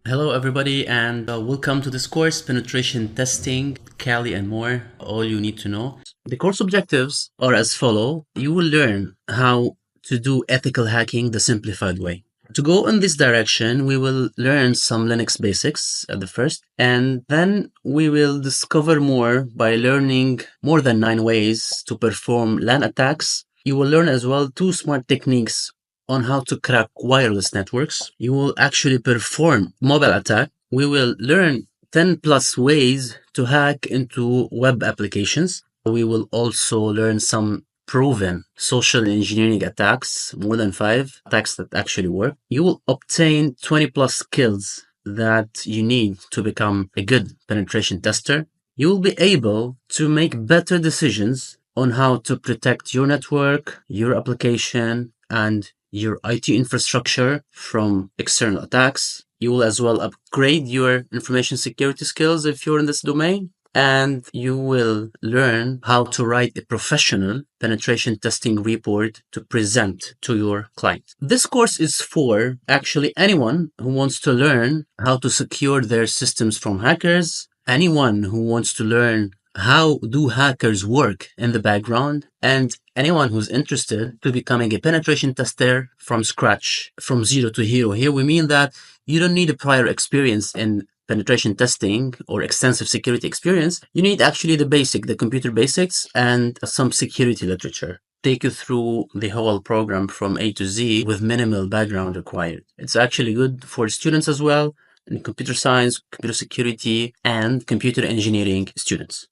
Hello, everybody, and welcome to this course, Penetration Testing, Kali and more, all you need to know. The course objectives are as follow. You will learn how to do ethical hacking the simplified way. To go in this direction, we will learn some Linux basics at the first, and then we will discover more by learning more than 9 ways to perform LAN attacks. You will learn as well 2 smart techniques on how to crack wireless networks. You will actually perform mobile attack. We will learn 10 plus ways to hack into web applications. We will also learn some proven social engineering attacks, more than 5 attacks that actually work. You will obtain 20 plus skills that you need to become a good penetration tester. You will be able to make better decisions on how to protect your network, your application, and your IT infrastructure from external attacks. You will as well upgrade your information security skills if you're in this domain. And you will learn how to write a professional penetration testing report to present to your client. This course is for actually anyone who wants to learn how to secure their systems from hackers, anyone who wants to learn how do hackers work in the background, and anyone who's interested to becoming a penetration tester from scratch, from zero to hero. Here we mean that you don't need a prior experience in penetration testing or extensive security experience. You need actually the computer basics and some security literature. Take you through the whole program from A to Z with minimal background required. It's actually good for students as well in computer science, computer security, and computer engineering students.